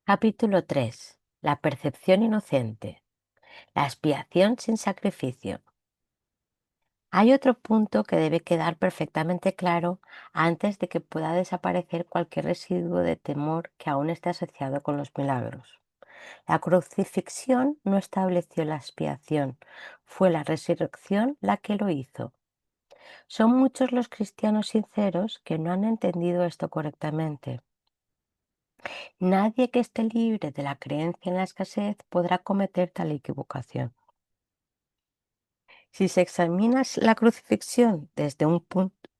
Capítulo 3. La percepción inocente. La expiación sin sacrificio. Hay otro punto que debe quedar perfectamente claro antes de que pueda desaparecer cualquier residuo de temor que aún esté asociado con los milagros. La crucifixión no estableció la expiación, fue la resurrección la que lo hizo. Son muchos los cristianos sinceros que no han entendido esto correctamente. Nadie que esté libre de la creencia en la escasez podrá cometer tal equivocación. Si se examina la crucifixión desde un punto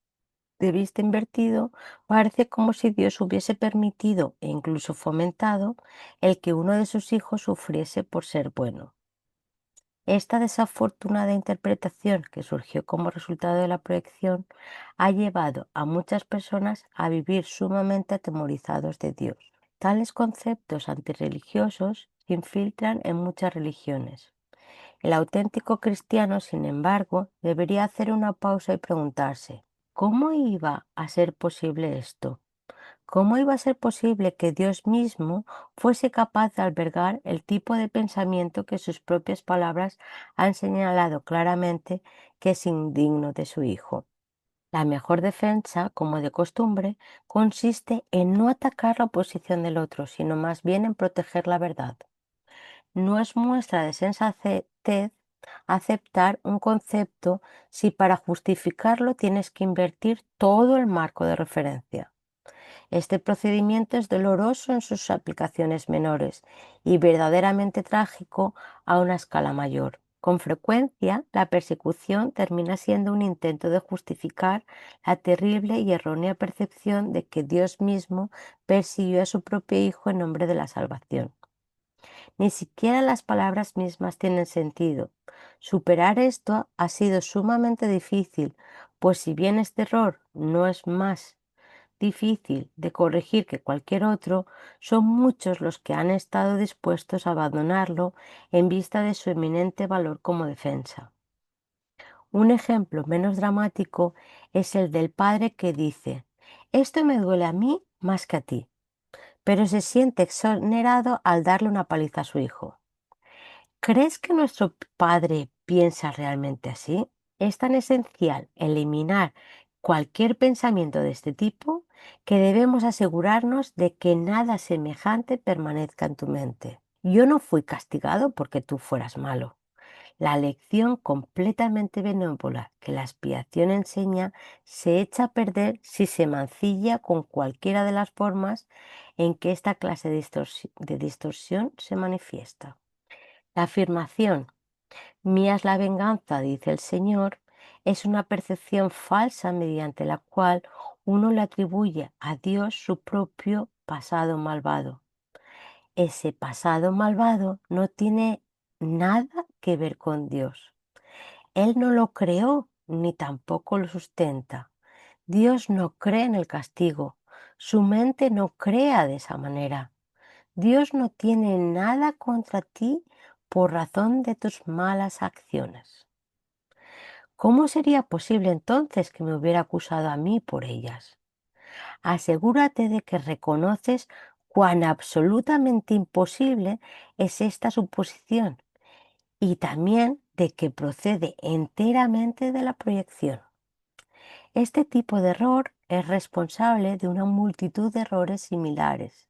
de vista invertido, parece como si Dios hubiese permitido e incluso fomentado el que uno de sus hijos sufriese por ser bueno. Esta desafortunada interpretación que surgió como resultado de la proyección ha llevado a muchas personas a vivir sumamente atemorizados de Dios. Tales conceptos antirreligiosos se infiltran en muchas religiones. El auténtico cristiano, sin embargo, debería hacer una pausa y preguntarse, ¿cómo iba a ser posible esto? ¿Cómo iba a ser posible que Dios mismo fuese capaz de albergar el tipo de pensamiento que sus propias palabras han señalado claramente que es indigno de su Hijo? La mejor defensa, como de costumbre, consiste en no atacar la posición del otro, sino más bien en proteger la verdad. No es muestra de sensatez aceptar un concepto si para justificarlo tienes que invertir todo el marco de referencia. Este procedimiento es doloroso en sus aplicaciones menores y verdaderamente trágico a una escala mayor. Con frecuencia, la persecución termina siendo un intento de justificar la terrible y errónea percepción de que Dios mismo persiguió a su propio Hijo en nombre de la salvación. Ni siquiera las palabras mismas tienen sentido. Superar esto ha sido sumamente difícil, pues si bien este error no es más difícil de corregir que cualquier otro, son muchos los que han estado dispuestos a abandonarlo en vista de su eminente valor como defensa. Un ejemplo menos dramático es el del padre que dice, esto me duele a mí más que a ti, pero se siente exonerado al darle una paliza a su hijo. ¿Crees que nuestro padre piensa realmente así? Es tan esencial eliminar cualquier pensamiento de este tipo que debemos asegurarnos de que nada semejante permanezca en tu mente. Yo no fui castigado porque tú fueras malo. La lección completamente benévola que la expiación enseña se echa a perder si se mancilla con cualquiera de las formas en que esta clase de distorsión se manifiesta. La afirmación mía es la venganza, dice el Señor, es una percepción falsa mediante la cual uno le atribuye a Dios su propio pasado malvado. Ese pasado malvado no tiene nada que ver con Dios. Él no lo creó ni tampoco lo sustenta. Dios no cree en el castigo. Su mente no crea de esa manera. Dios no tiene nada contra ti por razón de tus malas acciones. ¿Cómo sería posible entonces que me hubiera acusado a mí por ellas? Asegúrate de que reconoces cuán absolutamente imposible es esta suposición y también de que procede enteramente de la proyección. Este tipo de error es responsable de una multitud de errores similares,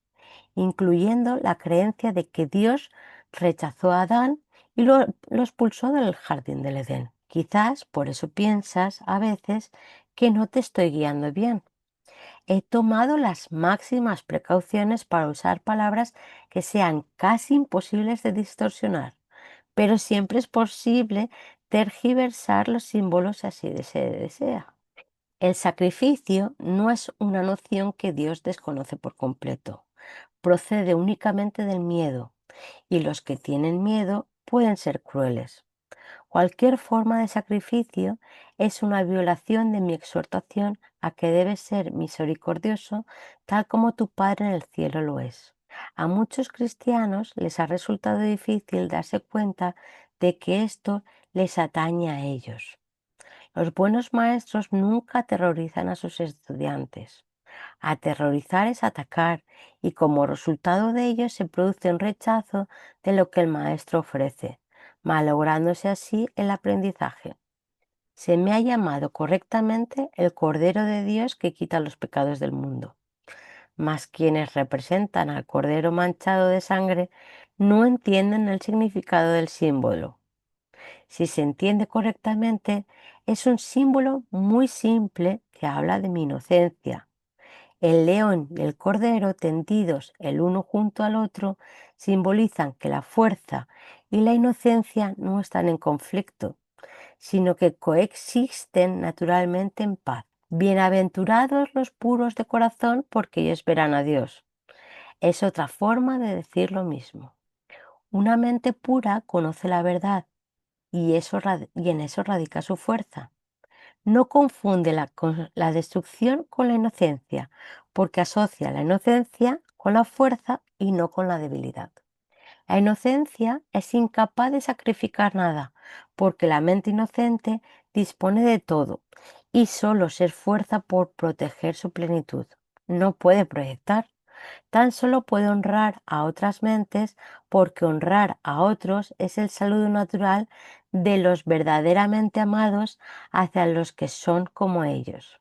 incluyendo la creencia de que Dios rechazó a Adán y lo expulsó del jardín del Edén. Quizás por eso piensas a veces que no te estoy guiando bien. He tomado las máximas precauciones para usar palabras que sean casi imposibles de distorsionar, pero siempre es posible tergiversar los símbolos si así se desea. El sacrificio no es una noción que Dios desconoce por completo. Procede únicamente del miedo, y los que tienen miedo pueden ser crueles. Cualquier forma de sacrificio es una violación de mi exhortación a que debes ser misericordioso tal como tu Padre en el cielo lo es. A muchos cristianos les ha resultado difícil darse cuenta de que esto les atañe a ellos. Los buenos maestros nunca aterrorizan a sus estudiantes. Aterrorizar es atacar, y como resultado de ello se produce un rechazo de lo que el maestro ofrece, malográndose así el aprendizaje. Se me ha llamado correctamente el Cordero de Dios que quita los pecados del mundo. Mas quienes representan al Cordero manchado de sangre no entienden el significado del símbolo. Si se entiende correctamente, es un símbolo muy simple que habla de mi inocencia. El león y el cordero tendidos el uno junto al otro simbolizan que la fuerza y la inocencia no están en conflicto, sino que coexisten naturalmente en paz. Bienaventurados los puros de corazón, porque ellos verán a Dios. Es otra forma de decir lo mismo. Una mente pura conoce la verdad y en eso radica su fuerza. No confunde la destrucción con la inocencia, porque asocia la inocencia con la fuerza y no con la debilidad. La inocencia es incapaz de sacrificar nada, porque la mente inocente dispone de todo y solo se esfuerza por proteger su plenitud. No puede proyectar, tan solo puede honrar a otras mentes, porque honrar a otros es el saludo natural de los verdaderamente amados hacia los que son como ellos.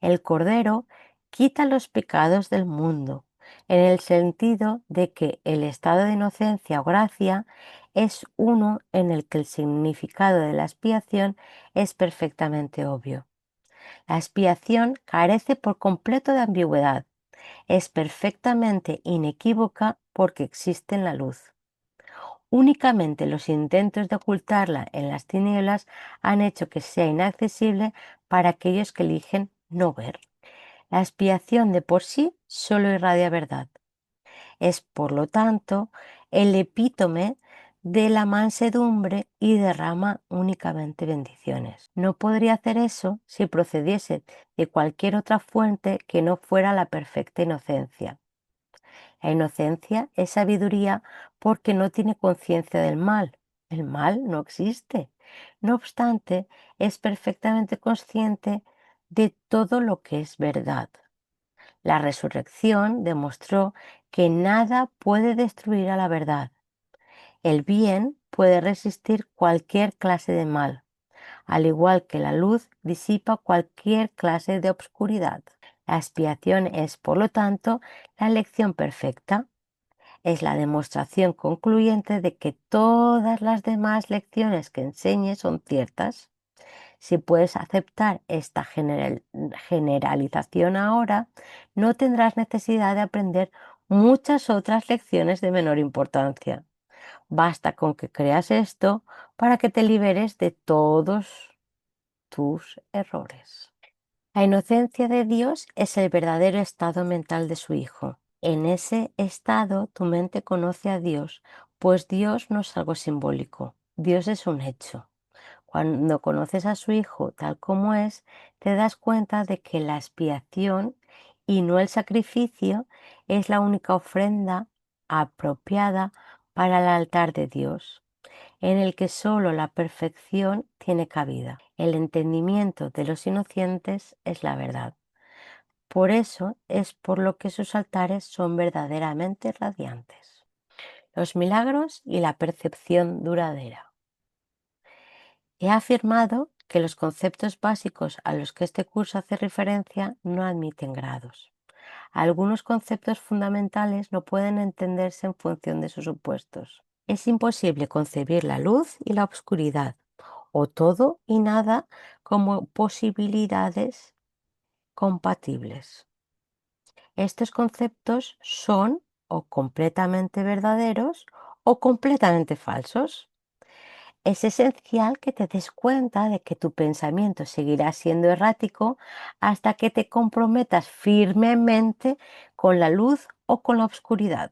El Cordero quita los pecados del mundo, en el sentido de que el estado de inocencia o gracia es uno en el que el significado de la expiación es perfectamente obvio. La expiación carece por completo de ambigüedad, es perfectamente inequívoca porque existe en la luz. Únicamente los intentos de ocultarla en las tinieblas han hecho que sea inaccesible para aquellos que eligen no ver. La expiación de por sí solo irradia verdad. Es, por lo tanto, el epítome de la mansedumbre y derrama únicamente bendiciones. No podría hacer eso si procediese de cualquier otra fuente que no fuera la perfecta inocencia. La inocencia es sabiduría porque no tiene conciencia del mal. El mal no existe. No obstante, es perfectamente consciente de todo lo que es verdad. La resurrección demostró que nada puede destruir a la verdad. El bien puede resistir cualquier clase de mal, al igual que la luz disipa cualquier clase de obscuridad. La expiación es, por lo tanto, la lección perfecta. Es la demostración concluyente de que todas las demás lecciones que enseñe son ciertas. Si puedes aceptar esta generalización ahora, no tendrás necesidad de aprender muchas otras lecciones de menor importancia. Basta con que creas esto para que te liberes de todos tus errores. La inocencia de Dios es el verdadero estado mental de su Hijo. En ese estado tu mente conoce a Dios, pues Dios no es algo simbólico, Dios es un hecho. Cuando conoces a su Hijo tal como es, te das cuenta de que la expiación y no el sacrificio es la única ofrenda apropiada para el altar de Dios, en el que solo la perfección tiene cabida. El entendimiento de los inocentes es la verdad. Por eso es por lo que sus altares son verdaderamente radiantes. Los milagros y la percepción duradera. He afirmado que los conceptos básicos a los que este curso hace referencia no admiten grados. Algunos conceptos fundamentales no pueden entenderse en función de sus opuestos. Es imposible concebir la luz y la oscuridad, o todo y nada, como posibilidades compatibles. Estos conceptos son o completamente verdaderos o completamente falsos. Es esencial que te des cuenta de que tu pensamiento seguirá siendo errático hasta que te comprometas firmemente con la luz o con la oscuridad.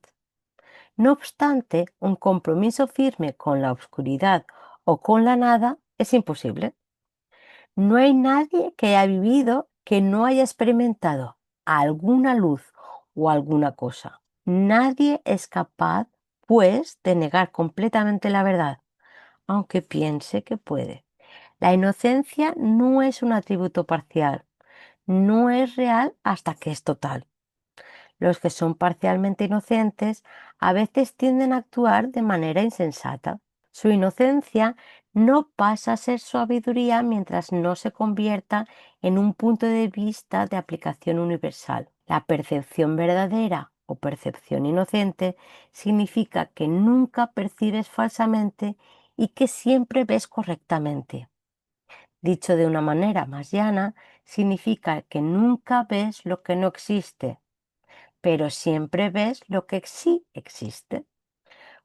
No obstante, un compromiso firme con la oscuridad o con la nada es imposible. No hay nadie que haya vivido que no haya experimentado alguna luz o alguna cosa. Nadie es capaz, pues, de negar completamente la verdad, aunque piense que puede. La inocencia no es un atributo parcial, no es real hasta que es total. Los que son parcialmente inocentes a veces tienden a actuar de manera insensata. Su inocencia no pasa a ser sabiduría mientras no se convierta en un punto de vista de aplicación universal. La percepción verdadera o percepción inocente significa que nunca percibes falsamente y que siempre ves correctamente. Dicho de una manera más llana, significa que nunca ves lo que no existe, pero siempre ves lo que sí existe.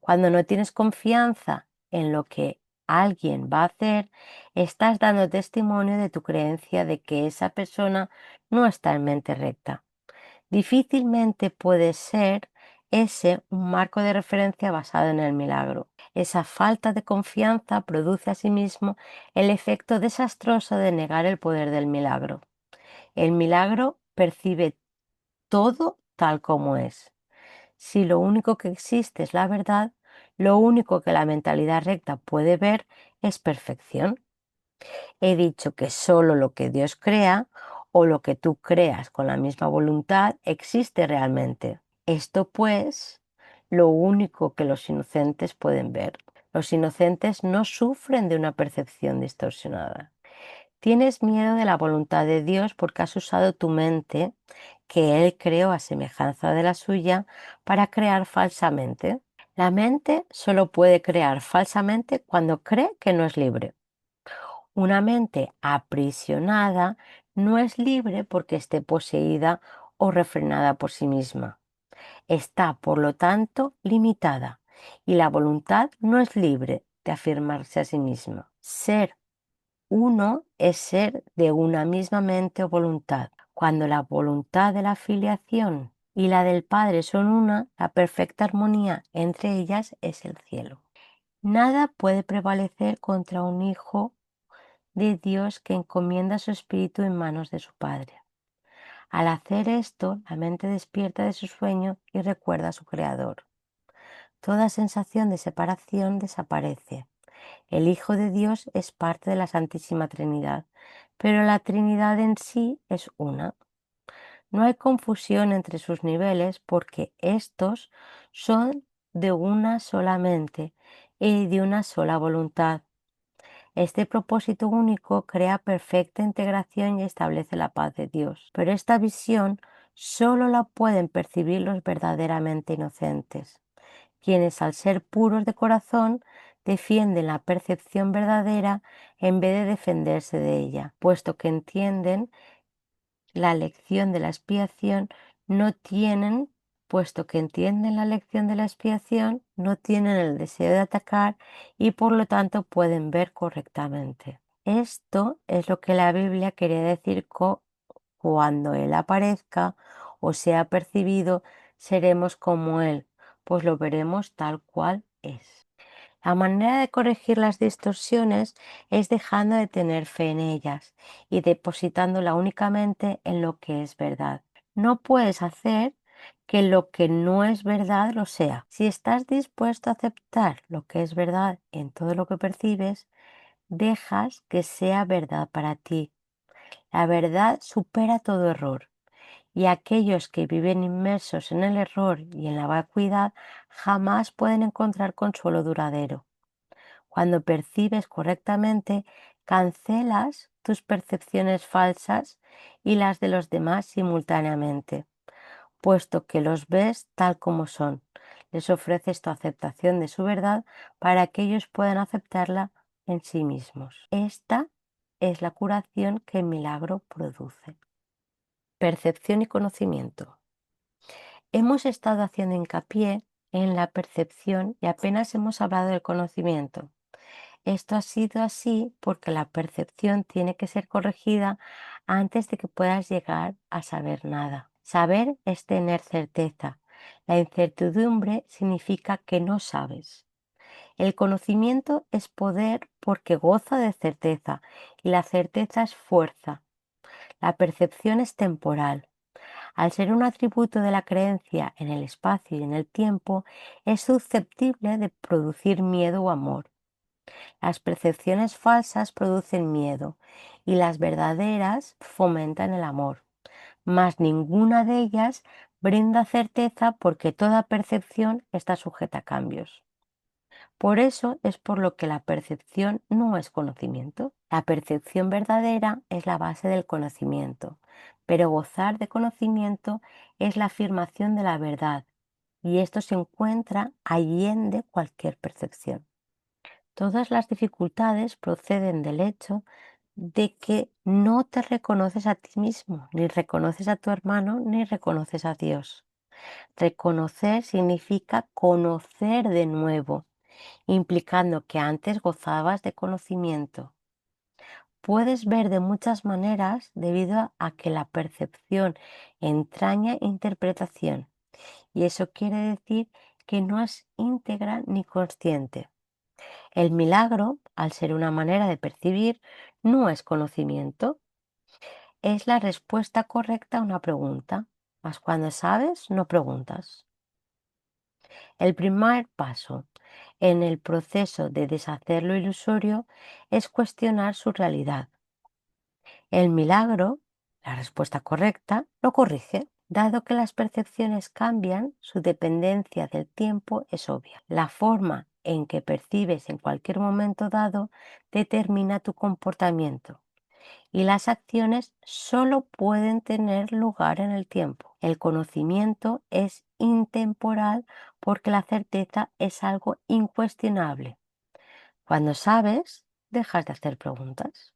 Cuando no tienes confianza en lo que alguien va a hacer, estás dando testimonio de tu creencia de que esa persona no está en mente recta. Difícilmente puede ser ese un marco de referencia basado en el milagro. Esa falta de confianza produce asimismo el efecto desastroso de negar el poder del milagro. El milagro percibe todo tal como es. Si lo único que existe es la verdad, lo único que la mentalidad recta puede ver es perfección. He dicho que solo lo que Dios crea o lo que tú creas con la misma voluntad existe realmente. Esto pues, lo único que los inocentes pueden ver. Los inocentes no sufren de una percepción distorsionada. Tienes miedo de la voluntad de Dios porque has usado tu mente, que Él creó a semejanza de la suya, para crear falsamente. La mente solo puede crear falsamente cuando cree que no es libre. Una mente aprisionada no es libre porque esté poseída o refrenada por sí misma. Está, por lo tanto, limitada, y la voluntad no es libre de afirmarse a sí misma. Ser uno es ser de una misma mente o voluntad. Cuando la voluntad de la filiación y la del Padre son una, la perfecta armonía entre ellas es el cielo. Nada puede prevalecer contra un hijo de Dios que encomienda su espíritu en manos de su Padre. Al hacer esto, la mente despierta de su sueño y recuerda a su Creador. Toda sensación de separación desaparece. El Hijo de Dios es parte de la Santísima Trinidad, pero la Trinidad en sí es una. No hay confusión entre sus niveles porque estos son de una sola mente y de una sola voluntad. Este propósito único crea perfecta integración y establece la paz de Dios. Pero esta visión solo la pueden percibir los verdaderamente inocentes, quienes al ser puros de corazón defienden la percepción verdadera en vez de defenderse de ella, puesto que entienden la lección de la expiación, no tienen, puesto que entienden la lección de la expiación, no tienen el deseo de atacar y por lo tanto pueden ver correctamente. Esto es lo que la Biblia quería decir cuando Él aparezca o sea percibido, seremos como Él, pues lo veremos tal cual es. La manera de corregir las distorsiones es dejando de tener fe en ellas y depositándola únicamente en lo que es verdad. No puedes hacer que lo que no es verdad lo sea. Si estás dispuesto a aceptar lo que es verdad en todo lo que percibes, dejas que sea verdad para ti. La verdad supera todo error y aquellos que viven inmersos en el error y en la vacuidad jamás pueden encontrar consuelo duradero. Cuando percibes correctamente, cancelas tus percepciones falsas y las de los demás simultáneamente, puesto que los ves tal como son. Les ofreces tu aceptación de su verdad para que ellos puedan aceptarla en sí mismos. Esta es la curación que el milagro produce. Percepción y conocimiento. Hemos estado haciendo hincapié en la percepción y apenas hemos hablado del conocimiento. Esto ha sido así porque la percepción tiene que ser corregida antes de que puedas llegar a saber nada. Saber es tener certeza. La incertidumbre significa que no sabes. El conocimiento es poder porque goza de certeza y la certeza es fuerza. La percepción es temporal. Al ser un atributo de la creencia en el espacio y en el tiempo, es susceptible de producir miedo o amor. Las percepciones falsas producen miedo y las verdaderas fomentan el amor, mas ninguna de ellas brinda certeza porque toda percepción está sujeta a cambios. Por eso es por lo que la percepción no es conocimiento. La percepción verdadera es la base del conocimiento, pero gozar de conocimiento es la afirmación de la verdad, y esto se encuentra allende cualquier percepción. Todas las dificultades proceden del hecho de que no te reconoces a ti mismo, ni reconoces a tu hermano, ni reconoces a Dios. Reconocer significa conocer de nuevo, implicando que antes gozabas de conocimiento. Puedes ver de muchas maneras debido a que la percepción entraña interpretación, y eso quiere decir que no es íntegra ni consciente. El milagro, al ser una manera de percibir, no es conocimiento, es la respuesta correcta a una pregunta, mas cuando sabes, no preguntas. El primer paso en el proceso de deshacer lo ilusorio es cuestionar su realidad. El milagro, la respuesta correcta, lo corrige. Dado que las percepciones cambian, su dependencia del tiempo es obvia. La forma en que percibes en cualquier momento dado determina tu comportamiento y las acciones solo pueden tener lugar en el tiempo. El conocimiento es intemporal porque la certeza es algo incuestionable. Cuando sabes, dejas de hacer preguntas.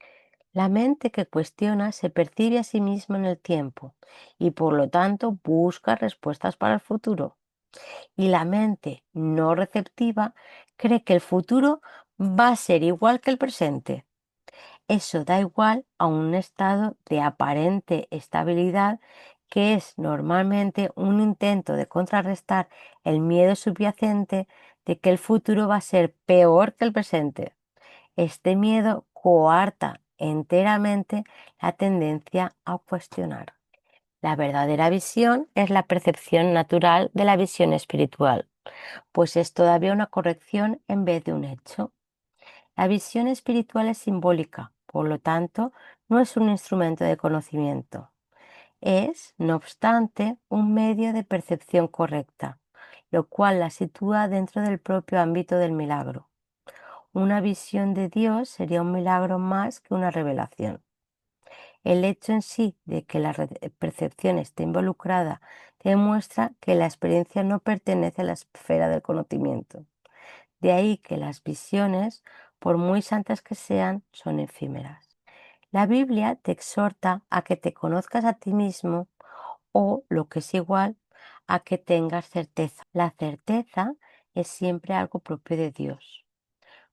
La mente que cuestiona se percibe a sí misma en el tiempo y por lo tanto busca respuestas para el futuro. Y la mente no receptiva cree que el futuro va a ser igual que el presente. Eso da igual a un estado de aparente estabilidad que es normalmente un intento de contrarrestar el miedo subyacente de que el futuro va a ser peor que el presente. Este miedo coarta enteramente la tendencia a cuestionar. La verdadera visión es la percepción natural de la visión espiritual, pues es todavía una corrección en vez de un hecho. La visión espiritual es simbólica, por lo tanto, no es un instrumento de conocimiento. Es, no obstante, un medio de percepción correcta, lo cual la sitúa dentro del propio ámbito del milagro. Una visión de Dios sería un milagro más que una revelación. El hecho en sí de que la percepción esté involucrada demuestra que la experiencia no pertenece a la esfera del conocimiento. De ahí que las visiones, por muy santas que sean, son efímeras. La Biblia te exhorta a que te conozcas a ti mismo o, lo que es igual, a que tengas certeza. La certeza es siempre algo propio de Dios.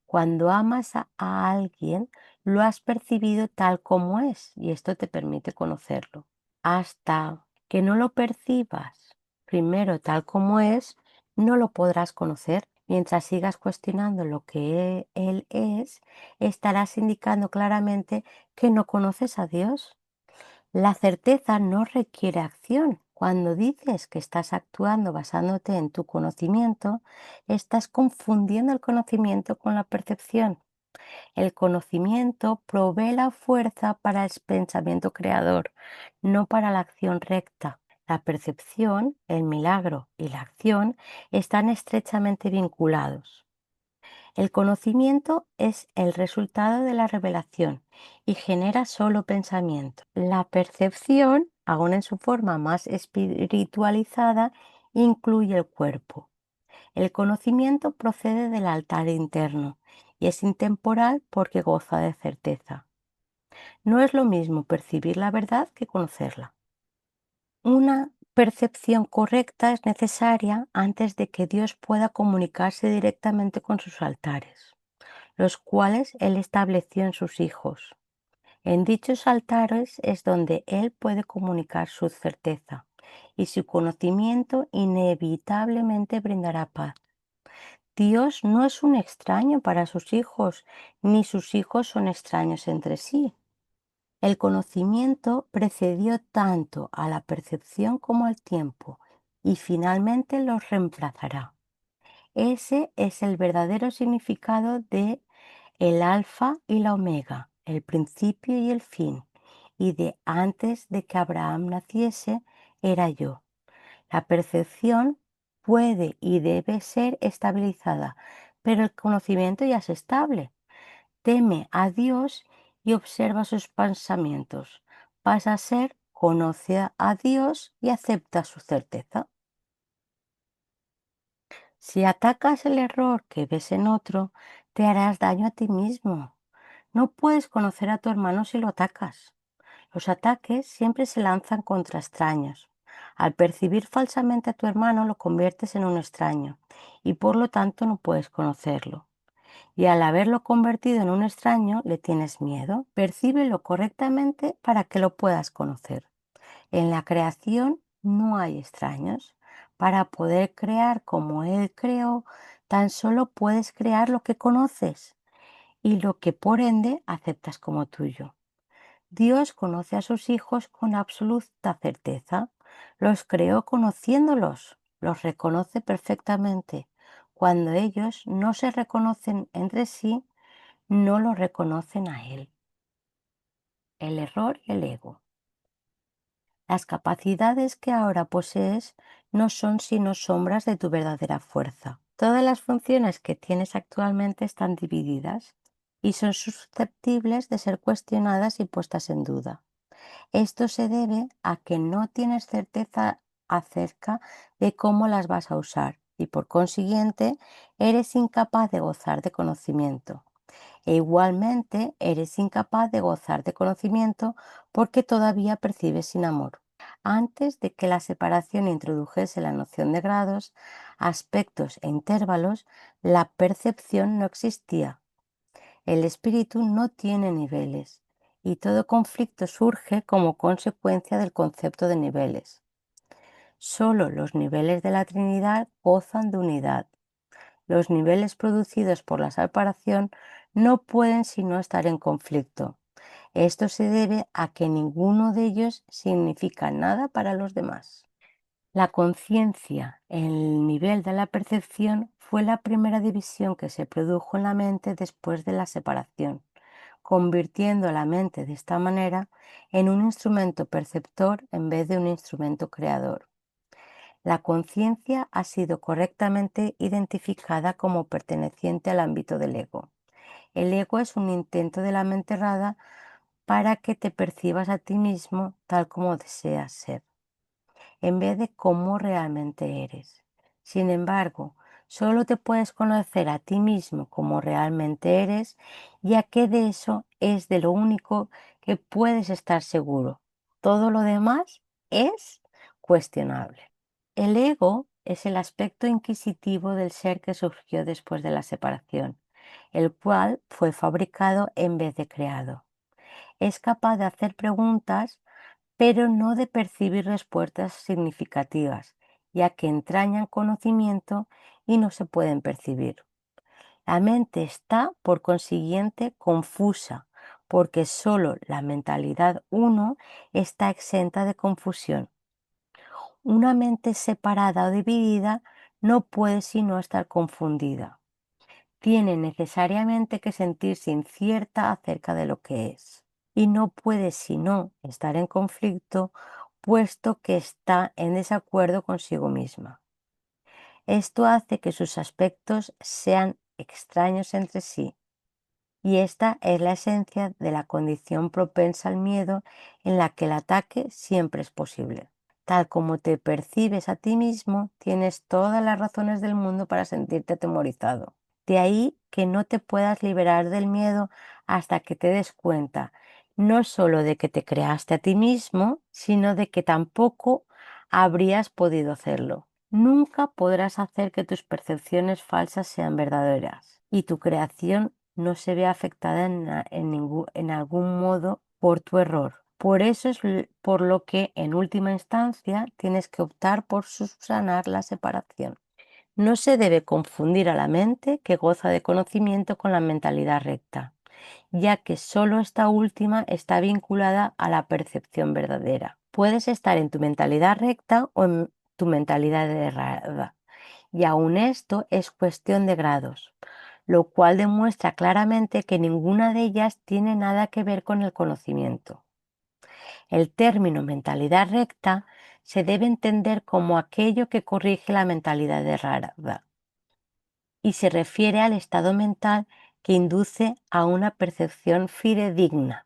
Cuando amas a alguien, lo has percibido tal como es y esto te permite conocerlo. Hasta que no lo percibas primero tal como es, no lo podrás conocer. Mientras sigas cuestionando lo que Él es, estarás indicando claramente que no conoces a Dios. La certeza no requiere acción. Cuando dices que estás actuando basándote en tu conocimiento, estás confundiendo el conocimiento con la percepción. El conocimiento provee la fuerza para el pensamiento creador, no para la acción recta. La percepción, el milagro y la acción están estrechamente vinculados. El conocimiento es el resultado de la revelación y genera solo pensamiento. La percepción, aún en su forma más espiritualizada, incluye el cuerpo. El conocimiento procede del altar interno y es intemporal porque goza de certeza. No es lo mismo percibir la verdad que conocerla. Una percepción correcta es necesaria antes de que Dios pueda comunicarse directamente con sus altares, los cuales Él estableció en sus hijos. En dichos altares es donde Él puede comunicar su certeza y su conocimiento inevitablemente brindará paz. Dios no es un extraño para sus hijos, ni sus hijos son extraños entre sí. El conocimiento precedió tanto a la percepción como al tiempo y finalmente los reemplazará. Ese es el verdadero significado de el alfa y la omega, el principio y el fin, y de antes de que Abraham naciese, era yo. La percepción puede y debe ser estabilizada, pero el conocimiento ya es estable. Teme a Dios y observa sus pensamientos. Pasa a ser, conoce a Dios y acepta su certeza. Si atacas el error que ves en otro, te harás daño a ti mismo. No puedes conocer a tu hermano si lo atacas. Los ataques siempre se lanzan contra extraños. Al percibir falsamente a tu hermano, lo conviertes en un extraño y por lo tanto no puedes conocerlo. Y al haberlo convertido en un extraño, le tienes miedo. Percíbelo correctamente para que lo puedas conocer. En la creación no hay extraños. Para poder crear como Él creó, tan solo puedes crear lo que conoces y lo que por ende aceptas como tuyo. Dios conoce a sus hijos con absoluta certeza. Los creó conociéndolos, los reconoce perfectamente. Cuando ellos no se reconocen entre sí, no lo reconocen a Él. El error y el ego. Las capacidades que ahora posees no son sino sombras de tu verdadera fuerza. Todas las funciones que tienes actualmente están divididas y son susceptibles de ser cuestionadas y puestas en duda. Esto se debe a que no tienes certeza acerca de cómo las vas a usar y por consiguiente eres incapaz de gozar de conocimiento. E igualmente eres incapaz de gozar de conocimiento porque todavía percibes sin amor. Antes de que la separación introdujese la noción de grados, aspectos e intervalos, la percepción no existía. El espíritu no tiene niveles y todo conflicto surge como consecuencia del concepto de niveles. Solo los niveles de la Trinidad gozan de unidad. Los niveles producidos por la separación no pueden sino estar en conflicto. Esto se debe a que ninguno de ellos significa nada para los demás. La conciencia, el nivel de la percepción, fue la primera división que se produjo en la mente después de la separación, convirtiendo la mente de esta manera en un instrumento perceptor en vez de un instrumento creador. La conciencia ha sido correctamente identificada como perteneciente al ámbito del ego. El ego es un intento de la mente errada para que te percibas a ti mismo tal como deseas ser, en vez de cómo realmente eres. Sin embargo, solo te puedes conocer a ti mismo como realmente eres, ya que de eso es de lo único que puedes estar seguro. Todo lo demás es cuestionable. El ego es el aspecto inquisitivo del ser que surgió después de la separación, el cual fue fabricado en vez de creado. Es capaz de hacer preguntas, pero no de percibir respuestas significativas, ya que entrañan conocimiento y no se pueden percibir. La mente está, por consiguiente, confusa, porque solo la mentalidad uno está exenta de confusión. Una mente separada o dividida no puede sino estar confundida. Tiene necesariamente que sentirse incierta acerca de lo que es y no puede sino estar en conflicto, puesto que está en desacuerdo consigo misma. Esto hace que sus aspectos sean extraños entre sí, y esta es la esencia de la condición propensa al miedo en la que el ataque siempre es posible. Tal como te percibes a ti mismo, tienes todas las razones del mundo para sentirte atemorizado. De ahí que no te puedas liberar del miedo hasta que te des cuenta, no solo de que te creaste a ti mismo, sino de que tampoco habrías podido hacerlo. Nunca podrás hacer que tus percepciones falsas sean verdaderas y tu creación no se vea afectada en algún modo por tu error. Por eso es por lo que en última instancia tienes que optar por subsanar la separación. No se debe confundir a la mente que goza de conocimiento con la mentalidad recta, ya que solo esta última está vinculada a la percepción verdadera. Puedes estar en tu mentalidad recta o en tu mentalidad errada, y aun esto es cuestión de grados. lo cual demuestra claramente que ninguna de ellas tiene nada que ver con el conocimiento. El término mentalidad recta se debe entender como aquello que corrige la mentalidad errada y se refiere al estado mental que induce a una percepción fidedigna.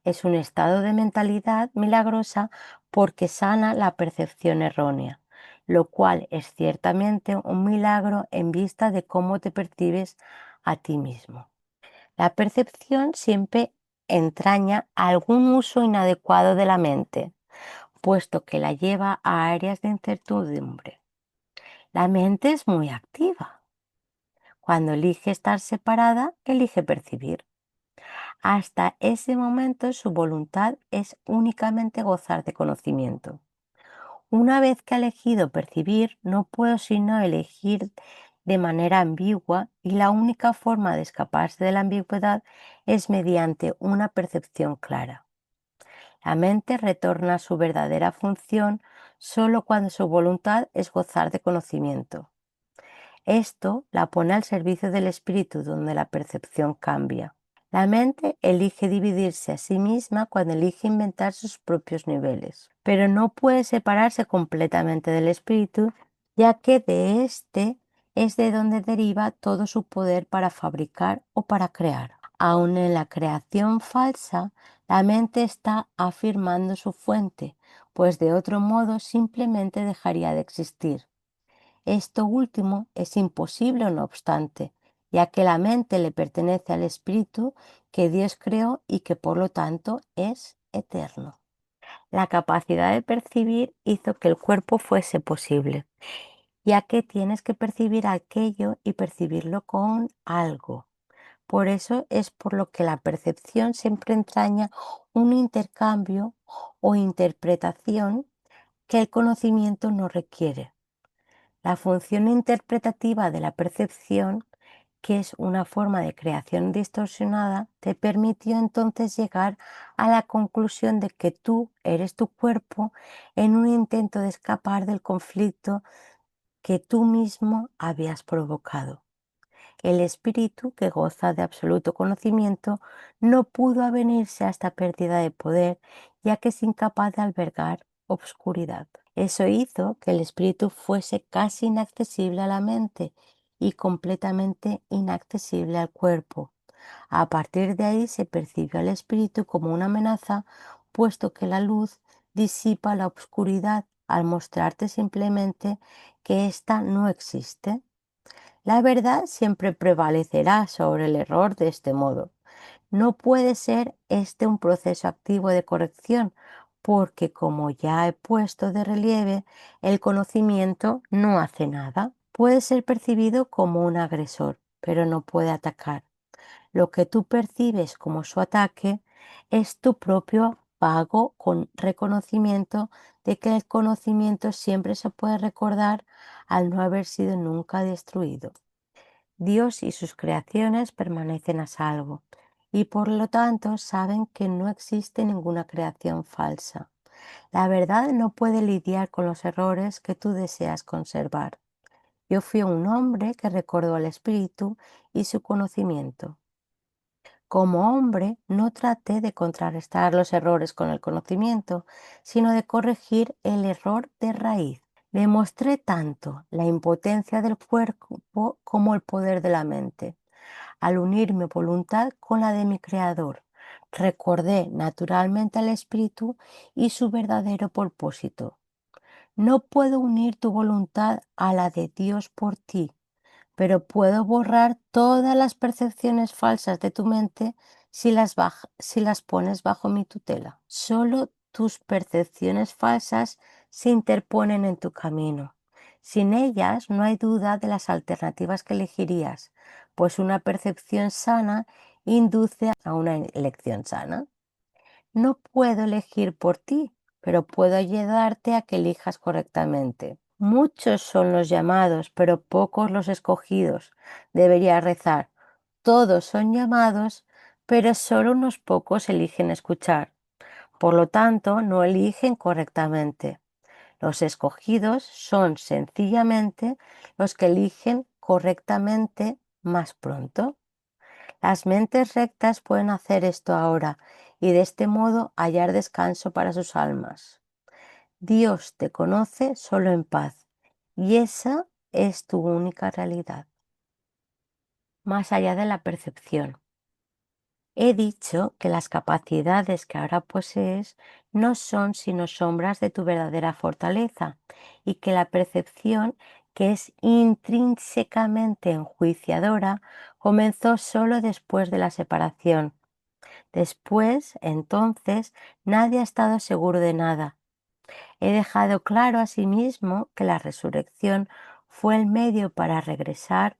Es un estado de mentalidad milagrosa porque sana la percepción errónea, lo cual es ciertamente un milagro en vista de cómo te percibes a ti mismo. La percepción siempre entraña algún uso inadecuado de la mente, puesto que la lleva a áreas de incertidumbre. La mente es muy activa. Cuando elige estar separada, elige percibir. Hasta ese momento su voluntad es únicamente gozar de conocimiento. Una vez que ha elegido percibir, no puedo sino elegir de manera ambigua y la única forma de escaparse de la ambigüedad es mediante una percepción clara. La mente retorna a su verdadera función solo cuando su voluntad es gozar de conocimiento. Esto la pone al servicio del espíritu donde la percepción cambia. La mente elige dividirse a sí misma cuando elige inventar sus propios niveles, pero no puede separarse completamente del espíritu, ya que de éste es de donde deriva todo su poder para fabricar o para crear. Aun en la creación falsa, la mente está afirmando su fuente, pues de otro modo simplemente dejaría de existir. Esto último es imposible, no obstante, ya que la mente le pertenece al espíritu que Dios creó y que por lo tanto es eterno. La capacidad de percibir hizo que el cuerpo fuese posible, ya que tienes que percibir aquello y percibirlo con algo. Por eso es por lo que la percepción siempre entraña un intercambio o interpretación que el conocimiento no requiere. La función interpretativa de la percepción, que es una forma de creación distorsionada, te permitió entonces llegar a la conclusión de que tú eres tu cuerpo en un intento de escapar del conflicto que tú mismo habías provocado. El espíritu, que goza de absoluto conocimiento, no pudo avenirse a esta pérdida de poder, ya que es incapaz de albergar obscuridad. Eso hizo que el espíritu fuese casi inaccesible a la mente y completamente inaccesible al cuerpo. A partir de ahí se percibió al espíritu como una amenaza, puesto que la luz disipa la obscuridad al mostrarte simplemente que ésta no existe. La verdad siempre prevalecerá sobre el error de este modo. No puede ser este un proceso activo de corrección, porque como ya he puesto de relieve, el conocimiento no hace nada. Puede ser percibido como un agresor, pero no puede atacar. Lo que tú percibes como su ataque es tu propio pago con reconocimiento de que el conocimiento siempre se puede recordar al no haber sido nunca destruido. Dios y sus creaciones permanecen a salvo y por lo tanto saben que no existe ninguna creación falsa. La verdad no puede lidiar con los errores que tú deseas conservar. Yo fui un hombre que recordó al Espíritu y su conocimiento. Como hombre, no traté de contrarrestar los errores con el conocimiento, sino de corregir el error de raíz. Demostré tanto la impotencia del cuerpo como el poder de la mente. Al unir mi voluntad con la de mi Creador, recordé naturalmente al Espíritu y su verdadero propósito. No puedo unir tu voluntad a la de Dios por ti, pero puedo borrar todas las percepciones falsas de tu mente si las pones bajo mi tutela. Solo tus percepciones falsas se interponen en tu camino. Sin ellas no hay duda de las alternativas que elegirías, pues una percepción sana induce a una elección sana. No puedo elegir por ti, pero puedo ayudarte a que elijas correctamente. Muchos son los llamados, pero pocos los escogidos. Debería rezar. Todos son llamados, pero solo unos pocos eligen escuchar. Por lo tanto, no eligen correctamente. Los escogidos son sencillamente los que eligen correctamente más pronto. Las mentes rectas pueden hacer esto ahora y de este modo hallar descanso para sus almas. Dios te conoce solo en paz y esa es tu única realidad. Más allá de la percepción. He dicho que las capacidades que ahora posees no son sino sombras de tu verdadera fortaleza y que la percepción, que es intrínsecamente enjuiciadora, comenzó solo después de la separación. Después, entonces, nadie ha estado seguro de nada. He dejado claro asimismo que la resurrección fue el medio para regresar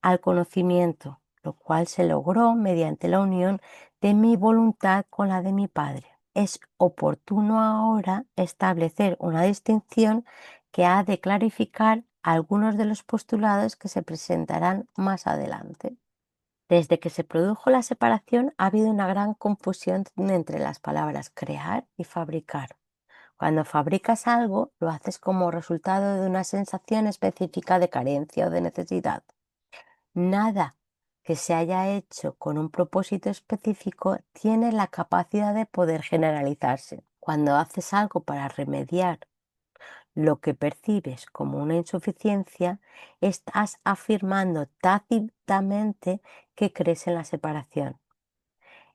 al conocimiento, lo cual se logró mediante la unión de mi voluntad con la de mi Padre. Es oportuno ahora establecer una distinción que ha de clarificar algunos de los postulados que se presentarán más adelante. Desde que se produjo la separación ha habido una gran confusión entre las palabras crear y fabricar. Cuando fabricas algo, lo haces como resultado de una sensación específica de carencia o de necesidad. Nada que se haya hecho con un propósito específico tiene la capacidad de poder generalizarse. Cuando haces algo para remediar lo que percibes como una insuficiencia, estás afirmando tácitamente que crees en la separación.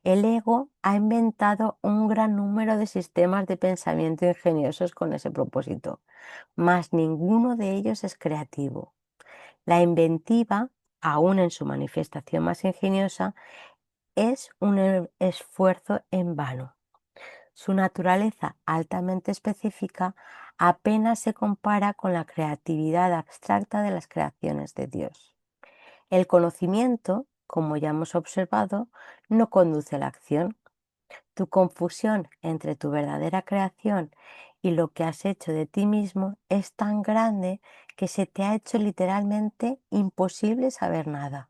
El ego ha inventado un gran número de sistemas de pensamiento ingeniosos con ese propósito, mas ninguno de ellos es creativo. La inventiva, aun en su manifestación más ingeniosa, es un esfuerzo en vano. Su naturaleza altamente específica apenas se compara con la creatividad abstracta de las creaciones de Dios. El conocimiento, como ya hemos observado, no conduce a la acción. Tu confusión entre tu verdadera creación y lo que has hecho de ti mismo es tan grande que se te ha hecho literalmente imposible saber nada.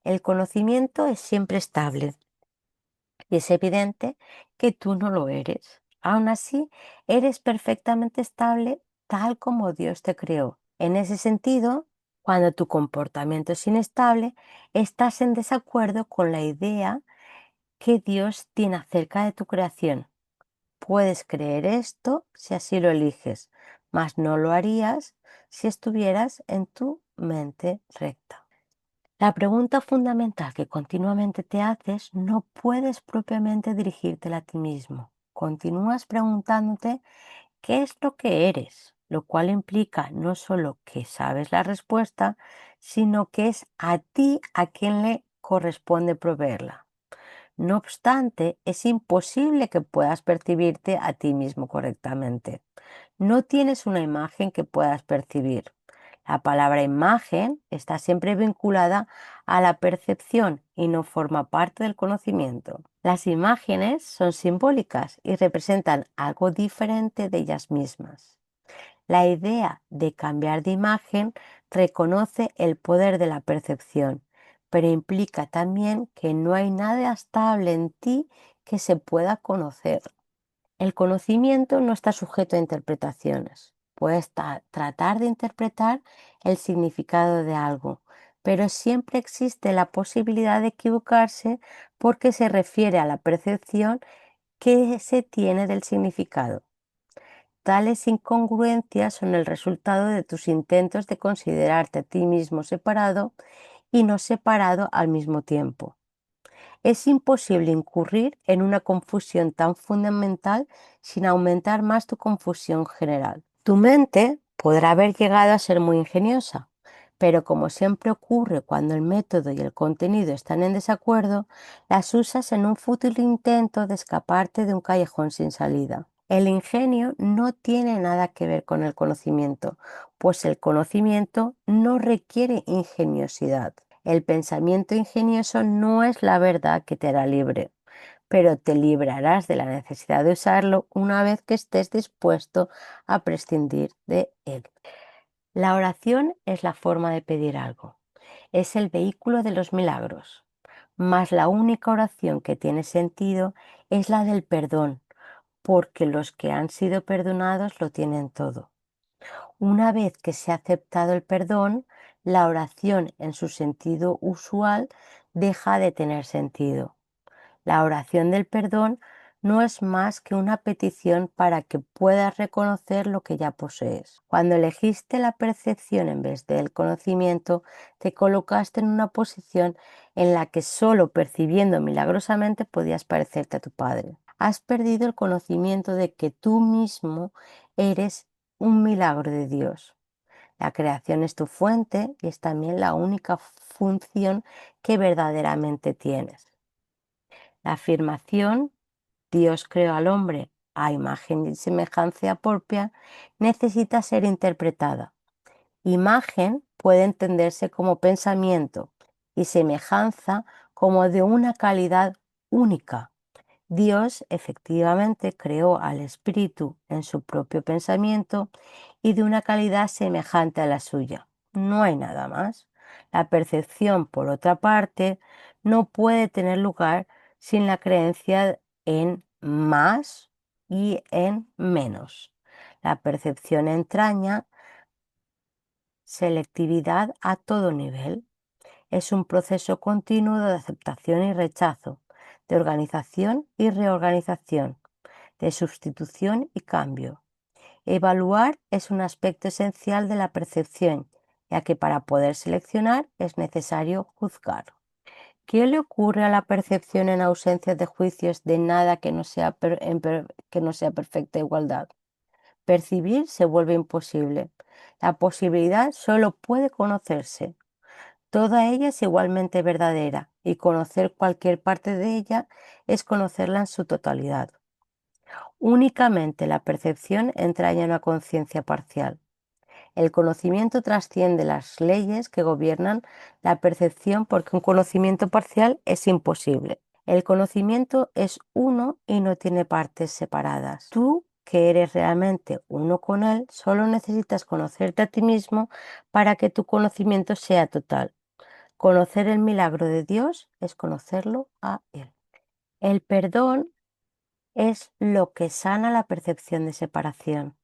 El conocimiento es siempre estable y es evidente que tú no lo eres. Aún así, eres perfectamente estable tal como Dios te creó. En ese sentido, cuando tu comportamiento es inestable, estás en desacuerdo con la idea que Dios tiene acerca de tu creación. Puedes creer esto si así lo eliges, mas no lo harías si estuvieras en tu mente recta. La pregunta fundamental que continuamente te haces no puedes propiamente dirigírtela a ti mismo. Continúas preguntándote qué es lo que eres, lo cual implica no solo que sabes la respuesta, sino que es a ti a quien le corresponde proveerla. No obstante, es imposible que puedas percibirte a ti mismo correctamente. No tienes una imagen que puedas percibir. La palabra imagen está siempre vinculada a la percepción y no forma parte del conocimiento. Las imágenes son simbólicas y representan algo diferente de ellas mismas. La idea de cambiar de imagen reconoce el poder de la percepción, pero implica también que no hay nada estable en ti que se pueda conocer. El conocimiento no está sujeto a interpretaciones. Puedes tratar de interpretar el significado de algo, pero siempre existe la posibilidad de equivocarse porque se refiere a la percepción que se tiene del significado. Tales incongruencias son el resultado de tus intentos de considerarte a ti mismo separado y no separado al mismo tiempo. Es imposible incurrir en una confusión tan fundamental sin aumentar más tu confusión general. Tu mente podrá haber llegado a ser muy ingeniosa, pero como siempre ocurre cuando el método y el contenido están en desacuerdo, las usas en un fútil intento de escaparte de un callejón sin salida. El ingenio no tiene nada que ver con el conocimiento, pues el conocimiento no requiere ingeniosidad. El pensamiento ingenioso no es la verdad que te hará libre, pero te librarás de la necesidad de usarlo una vez que estés dispuesto a prescindir de él. La oración es la forma de pedir algo. Es el vehículo de los milagros. Mas la única oración que tiene sentido es la del perdón, porque los que han sido perdonados lo tienen todo. Una vez que se ha aceptado el perdón, la oración en su sentido usual deja de tener sentido. La oración del perdón no es más que una petición para que puedas reconocer lo que ya posees. Cuando elegiste la percepción en vez del conocimiento, te colocaste en una posición en la que solo percibiendo milagrosamente podías parecerte a tu Padre. Has perdido el conocimiento de que tú mismo eres un milagro de Dios. La creación es tu fuente y es también la única función que verdaderamente tienes. La afirmación Dios creó al hombre a imagen y semejanza propia necesita ser interpretada. Imagen puede entenderse como pensamiento y semejanza como de una calidad única. Dios efectivamente creó al espíritu en su propio pensamiento y de una calidad semejante a la suya. No hay nada más. La percepción, por otra parte, no puede tener lugar sin la creencia en más y en menos. La percepción entraña selectividad a todo nivel. Es un proceso continuo de aceptación y rechazo, de organización y reorganización, de sustitución y cambio. Evaluar es un aspecto esencial de la percepción, ya que para poder seleccionar es necesario juzgar. ¿Qué le ocurre a la percepción en ausencia de juicios de nada que no sea, que no sea perfecta igualdad? Percibir se vuelve imposible. La posibilidad solo puede conocerse. Toda ella es igualmente verdadera y conocer cualquier parte de ella es conocerla en su totalidad. Únicamente la percepción entraña una conciencia parcial. El conocimiento trasciende las leyes que gobiernan la percepción porque un conocimiento parcial es imposible. El conocimiento es uno y no tiene partes separadas. Tú, que eres realmente uno con él, solo necesitas conocerte a ti mismo para que tu conocimiento sea total. Conocer el milagro de Dios es conocerlo a Él. El perdón es lo que sana la percepción de separación.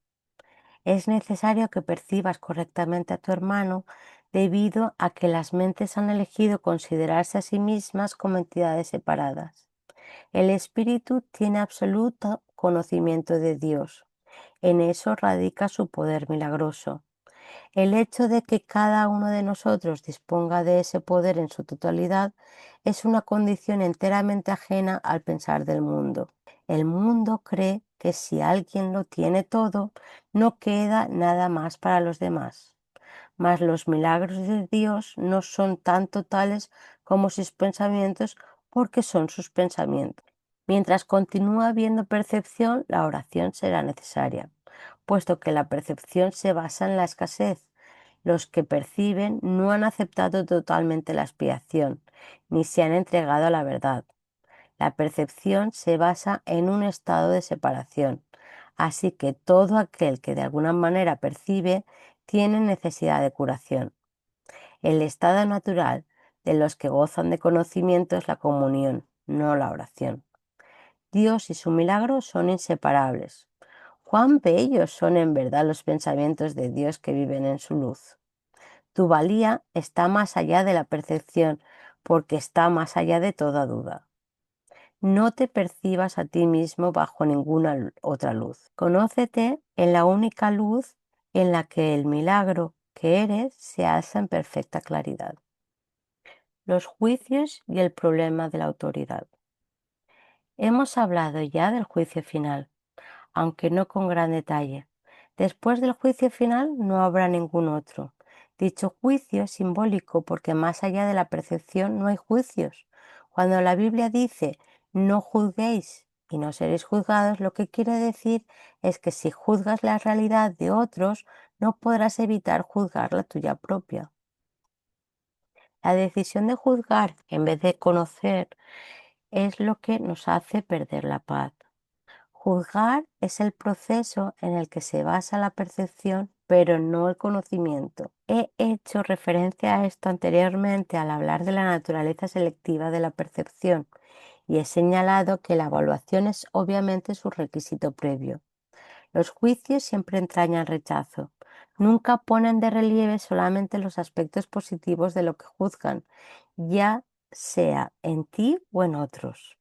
Es necesario que percibas correctamente a tu hermano debido a que las mentes han elegido considerarse a sí mismas como entidades separadas. El espíritu tiene absoluto conocimiento de Dios. En eso radica su poder milagroso. El hecho de que cada uno de nosotros disponga de ese poder en su totalidad es una condición enteramente ajena al pensar del mundo. El mundo cree que si alguien lo tiene todo, no queda nada más para los demás. Mas los milagros de Dios no son tan totales como sus pensamientos porque son sus pensamientos. Mientras continúa habiendo percepción, la oración será necesaria, puesto que la percepción se basa en la escasez. Los que perciben no han aceptado totalmente la expiación, ni se han entregado a la verdad. La percepción se basa en un estado de separación, así que todo aquel que de alguna manera percibe tiene necesidad de curación. El estado natural de los que gozan de conocimiento es la comunión, no la oración. Dios y su milagro son inseparables. Cuán bellos son en verdad los pensamientos de Dios que viven en su luz. Tu valía está más allá de la percepción, porque está más allá de toda duda. No te percibas a ti mismo bajo ninguna otra luz. Conócete en la única luz en la que el milagro que eres se alza en perfecta claridad. Los juicios y el problema de la autoridad. Hemos hablado ya del juicio final, aunque no con gran detalle. Después del juicio final no habrá ningún otro. Dicho juicio es simbólico porque más allá de la percepción no hay juicios. Cuando la Biblia dice no juzguéis y no seréis juzgados, lo que quiere decir es que si juzgas la realidad de otros, no podrás evitar juzgar la tuya propia. La decisión de juzgar en vez de conocer es lo que nos hace perder la paz. Juzgar es el proceso en el que se basa la percepción, pero no el conocimiento. He hecho referencia a esto anteriormente al hablar de la naturaleza selectiva de la percepción y he señalado que la evaluación es obviamente su requisito previo. Los juicios siempre entrañan rechazo. Nunca ponen de relieve solamente los aspectos positivos de lo que juzgan, ya sea en ti o en otros.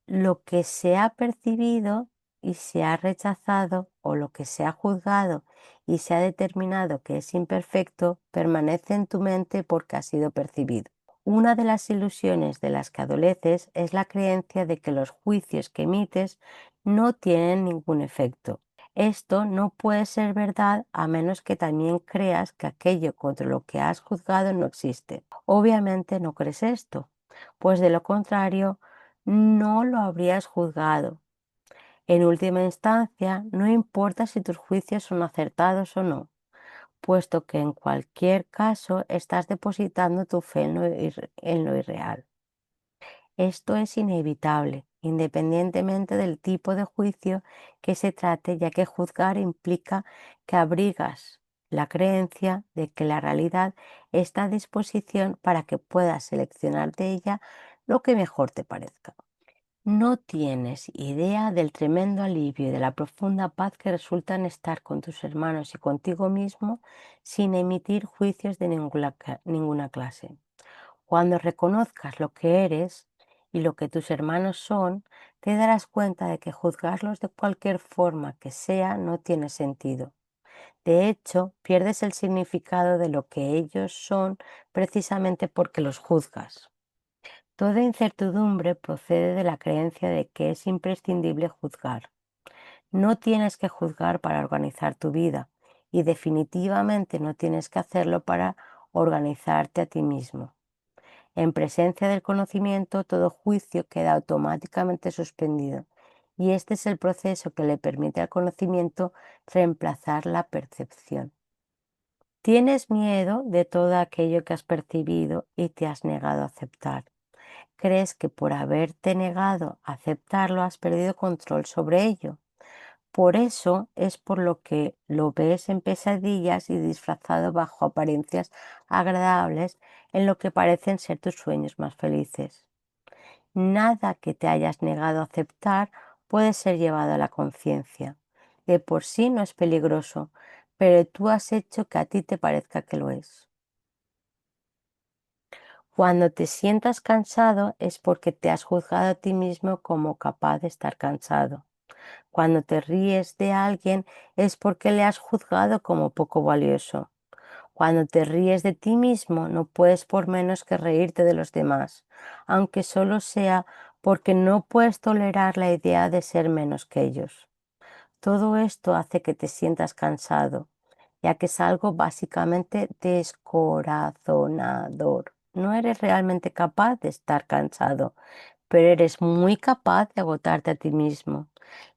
Lo que se ha percibido y se ha rechazado, o lo que se ha juzgado y se ha determinado que es imperfecto, permanece en tu mente porque ha sido percibido. Una de las ilusiones de las que adoleces es la creencia de que los juicios que emites no tienen ningún efecto. Esto no puede ser verdad a menos que también creas que aquello contra lo que has juzgado no existe. Obviamente no crees esto, pues de lo contrario no lo habrías juzgado. En última instancia, no importa si tus juicios son acertados o no, puesto que en cualquier caso estás depositando tu fe en lo irreal. Esto es inevitable, independientemente del tipo de juicio que se trate, ya que juzgar implica que abrigas la creencia de que la realidad está a disposición para que puedas seleccionar de ella lo que mejor te parezca. No tienes idea del tremendo alivio y de la profunda paz que resulta en estar con tus hermanos y contigo mismo sin emitir juicios de ninguna clase. Cuando reconozcas lo que eres y lo que tus hermanos son, te darás cuenta de que juzgarlos de cualquier forma que sea no tiene sentido. De hecho, pierdes el significado de lo que ellos son precisamente porque los juzgas. Toda incertidumbre procede de la creencia de que es imprescindible juzgar. No tienes que juzgar para organizar tu vida y definitivamente no tienes que hacerlo para organizarte a ti mismo. En presencia del conocimiento, todo juicio queda automáticamente suspendido, y este es el proceso que le permite al conocimiento reemplazar la percepción. Tienes miedo de todo aquello que has percibido y te has negado a aceptar. Crees que por haberte negado a aceptarlo has perdido control sobre ello. Por eso es por lo que lo ves en pesadillas y disfrazado bajo apariencias agradables en lo que parecen ser tus sueños más felices. Nada que te hayas negado a aceptar puede ser llevado a la conciencia. De por sí no es peligroso, pero tú has hecho que a ti te parezca que lo es. Cuando te sientas cansado es porque te has juzgado a ti mismo como capaz de estar cansado. Cuando te ríes de alguien es porque le has juzgado como poco valioso. Cuando te ríes de ti mismo no puedes por menos que reírte de los demás, aunque solo sea porque no puedes tolerar la idea de ser menos que ellos. Todo esto hace que te sientas cansado, ya que es algo básicamente descorazonador. No eres realmente capaz de estar cansado, pero eres muy capaz de agotarte a ti mismo.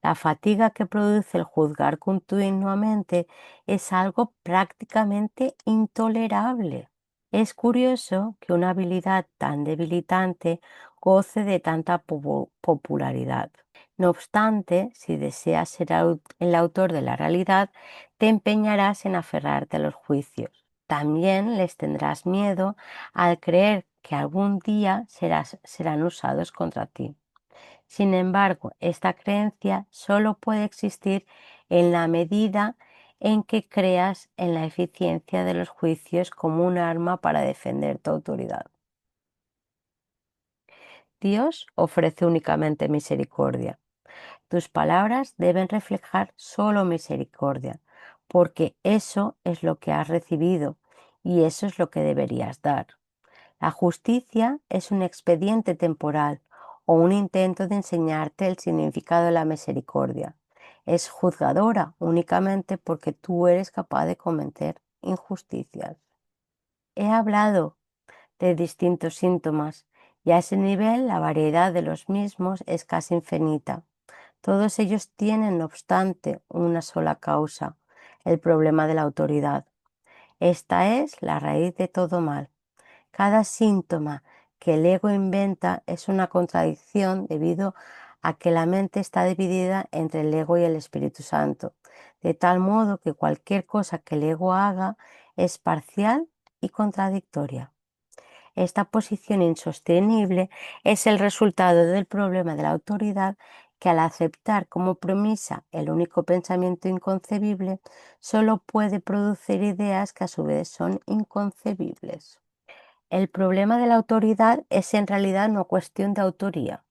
La fatiga que produce el juzgar continuamente es algo prácticamente intolerable. Es curioso que una habilidad tan debilitante goce de tanta popularidad. No obstante, si deseas ser el autor de la realidad, te empeñarás en aferrarte a los juicios. También les tendrás miedo al creer que algún día serán usados contra ti. Sin embargo, esta creencia solo puede existir en la medida en que creas en la eficiencia de los juicios como un arma para defender tu autoridad. Dios ofrece únicamente misericordia. Tus palabras deben reflejar solo misericordia, porque eso es lo que has recibido y eso es lo que deberías dar. La justicia es un expediente temporal o un intento de enseñarte el significado de la misericordia. Es juzgadora únicamente porque tú eres capaz de cometer injusticias. He hablado de distintos síntomas y a ese nivel la variedad de los mismos es casi infinita. Todos ellos tienen, no obstante, una sola causa, el problema de la autoridad. Esta es la raíz de todo mal. Cada síntoma que el ego inventa es una contradicción debido a que la mente está dividida entre el ego y el Espíritu Santo, de tal modo que cualquier cosa que el ego haga es parcial y contradictoria. Esta posición insostenible es el resultado del problema de la autoridad que al aceptar como premisa el único pensamiento inconcebible, solo puede producir ideas que a su vez son inconcebibles. El problema de la autoridad es en realidad una cuestión de autoría.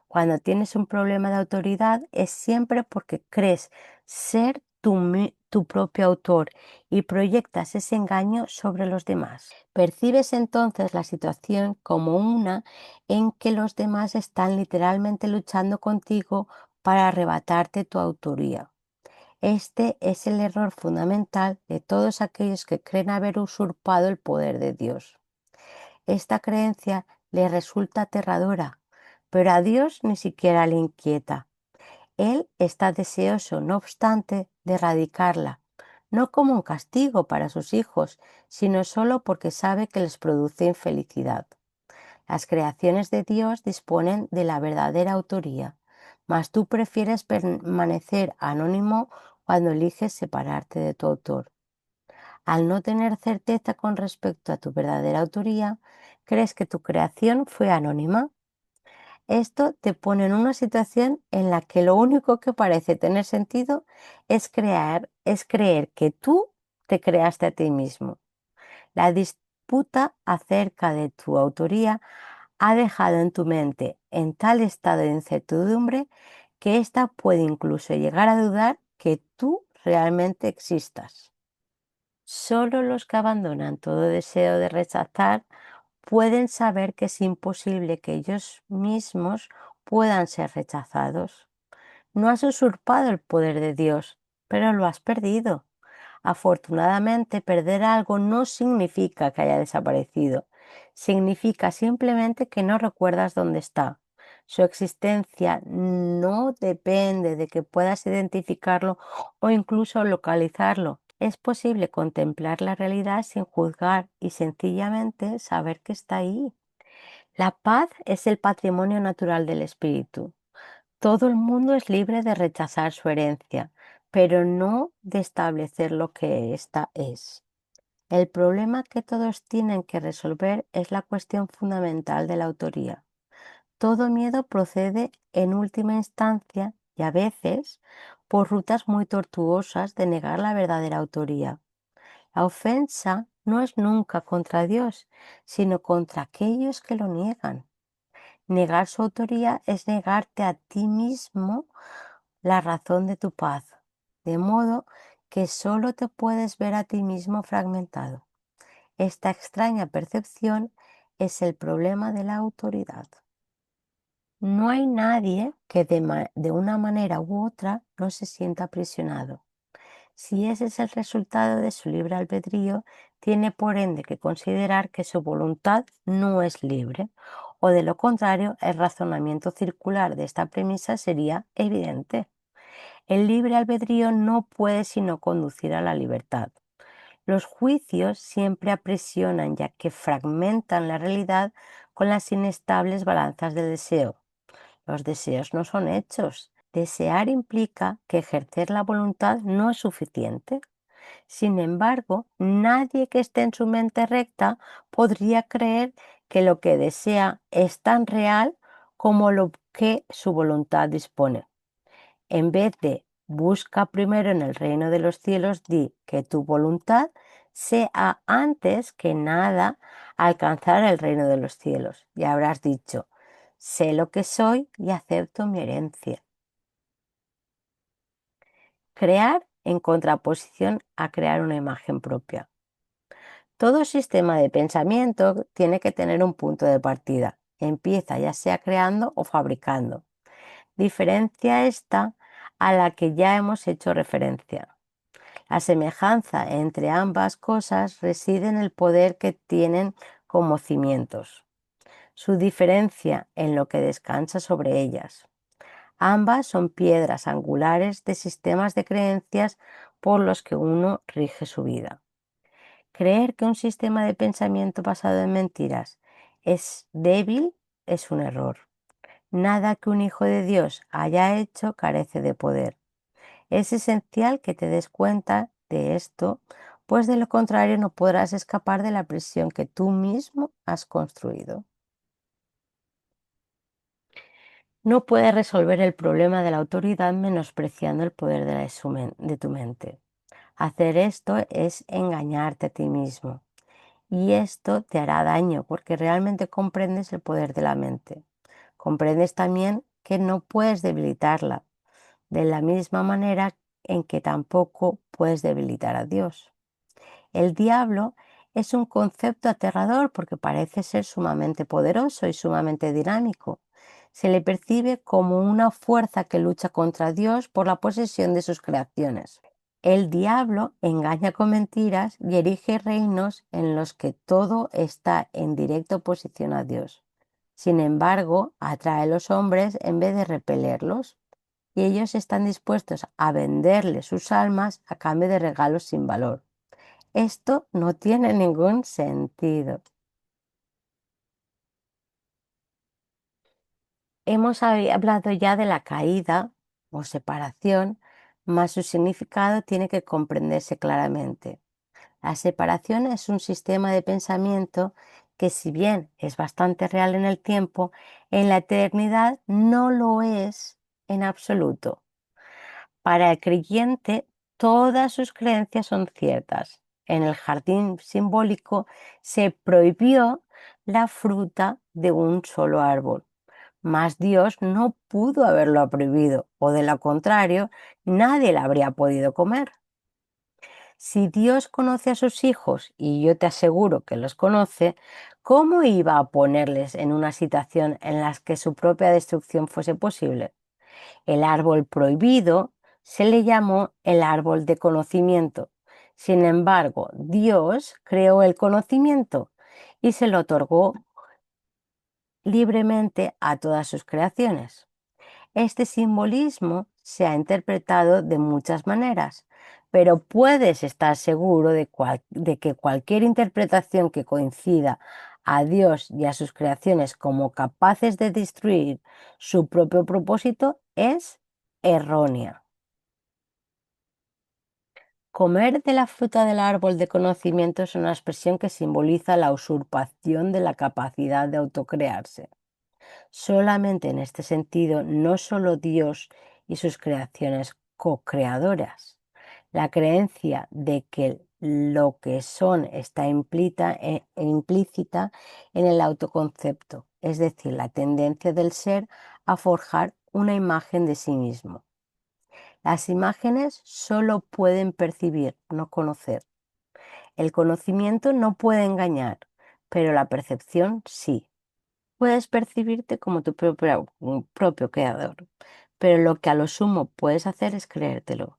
Cuando tienes un problema de autoridad es siempre porque crees ser tu propio autor y proyectas ese engaño sobre los demás. Percibes entonces la situación como una en que los demás están literalmente luchando contigo para arrebatarte tu autoría. Este es el error fundamental de todos aquellos que creen haber usurpado el poder de Dios. Esta creencia le resulta aterradora, pero a Dios ni siquiera le inquieta. Él está deseoso, no obstante, de erradicarla, no como un castigo para sus hijos, sino solo porque sabe que les produce infelicidad. Las creaciones de Dios disponen de la verdadera autoría, mas tú prefieres permanecer anónimo cuando eliges separarte de tu autor. Al no tener certeza con respecto a tu verdadera autoría, crees que tu creación fue anónima. Esto te pone en una situación en la que lo único que parece tener sentido es creer que tú te creaste a ti mismo. La disputa acerca de tu autoría ha dejado en tu mente en tal estado de incertidumbre que ésta puede incluso llegar a dudar que tú realmente existas. Solo los que abandonan todo deseo de rechazar pueden saber que es imposible que ellos mismos puedan ser rechazados. No has usurpado el poder de Dios, pero lo has perdido. Afortunadamente, perder algo no significa que haya desaparecido. Significa simplemente que no recuerdas dónde está. Su existencia no depende de que puedas identificarlo o incluso localizarlo. Es posible contemplar la realidad sin juzgar y sencillamente saber que está ahí. La paz es el patrimonio natural del espíritu. Todo el mundo es libre de rechazar su herencia, pero no de establecer lo que ésta es. El problema que todos tienen que resolver es la cuestión fundamental de la autoría. Todo miedo procede en última instancia y a veces por rutas muy tortuosas de negar la verdadera autoría. La ofensa no es nunca contra Dios, sino contra aquellos que lo niegan. Negar su autoría es negarte a ti mismo la razón de tu paz, de modo que solo te puedes ver a ti mismo fragmentado. Esta extraña percepción es el problema de la autoridad. No hay nadie que de una manera u otra no se sienta aprisionado. Si ese es el resultado de su libre albedrío, tiene por ende que considerar que su voluntad no es libre, o de lo contrario, el razonamiento circular de esta premisa sería evidente. El libre albedrío no puede sino conducir a la libertad. Los juicios siempre aprisionan ya que fragmentan la realidad con las inestables balanzas del deseo. Los deseos no son hechos. Desear implica que ejercer la voluntad no es suficiente. Sin embargo, nadie que esté en su mente recta podría creer que lo que desea es tan real como lo que su voluntad dispone. En vez de busca primero en el reino de los cielos, di que tu voluntad sea antes que nada alcanzar el reino de los cielos. Y habrás dicho, sé lo que soy y acepto mi herencia. Crear en contraposición a crear una imagen propia. Todo sistema de pensamiento tiene que tener un punto de partida. Empieza ya sea creando o fabricando. Diferencia esta a la que ya hemos hecho referencia. La semejanza entre ambas cosas reside en el poder que tienen como cimientos. Su diferencia en lo que descansa sobre ellas. Ambas son piedras angulares de sistemas de creencias por los que uno rige su vida. Creer que un sistema de pensamiento basado en mentiras es débil es un error. Nada que un hijo de Dios haya hecho carece de poder. Es esencial que te des cuenta de esto pues de lo contrario no podrás escapar de la prisión que tú mismo has construido. No puedes resolver el problema de la autoridad menospreciando el poder de tu mente. Hacer esto es engañarte a ti mismo. Y esto te hará daño porque realmente comprendes el poder de la mente. Comprendes también que no puedes debilitarla, de la misma manera en que tampoco puedes debilitar a Dios. El diablo es un concepto aterrador porque parece ser sumamente poderoso y sumamente dinámico. Se le percibe como una fuerza que lucha contra Dios por la posesión de sus creaciones. El diablo engaña con mentiras y erige reinos en los que todo está en directa oposición a Dios. Sin embargo, atrae a los hombres en vez de repelerlos, y ellos están dispuestos a venderle sus almas a cambio de regalos sin valor. Esto no tiene ningún sentido. Hemos hablado ya de la caída o separación, mas su significado tiene que comprenderse claramente. La separación es un sistema de pensamiento que, si bien es bastante real en el tiempo, en la eternidad no lo es en absoluto. Para el creyente, todas sus creencias son ciertas. En el jardín simbólico se prohibió la fruta de un solo árbol, mas Dios no pudo haberlo prohibido, o de lo contrario, nadie la habría podido comer. Si Dios conoce a sus hijos, y yo te aseguro que los conoce, ¿cómo iba a ponerles en una situación en la que su propia destrucción fuese posible? El árbol prohibido se le llamó el árbol de conocimiento. Sin embargo, Dios creó el conocimiento y se lo otorgó libremente a todas sus creaciones. Este simbolismo se ha interpretado de muchas maneras, pero puedes estar seguro de que cualquier interpretación que coincida a Dios y a sus creaciones como capaces de destruir su propio propósito es errónea. Comer de la fruta del árbol de conocimiento es una expresión que simboliza la usurpación de la capacidad de autocrearse. Solamente en este sentido, no solo Dios y sus creaciones co-creadoras. La creencia de que lo que son está implícita en el autoconcepto, es decir, la tendencia del ser a forjar una imagen de sí mismo. Las imágenes solo pueden percibir, no conocer. El conocimiento no puede engañar, pero la percepción sí. Puedes percibirte como tu propio creador, pero lo que a lo sumo puedes hacer es creértelo.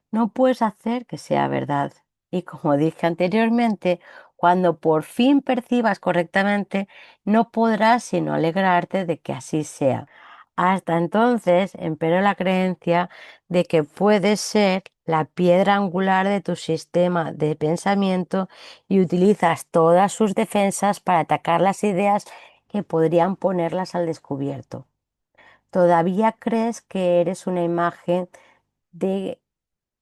No puedes hacer que sea verdad. Y como dije anteriormente, cuando por fin percibas correctamente, no podrás sino alegrarte de que así sea. Hasta entonces, empero la creencia de que puedes ser la piedra angular de tu sistema de pensamiento y utilizas todas sus defensas para atacar las ideas que podrían ponerlas al descubierto. Todavía crees que eres una imagen de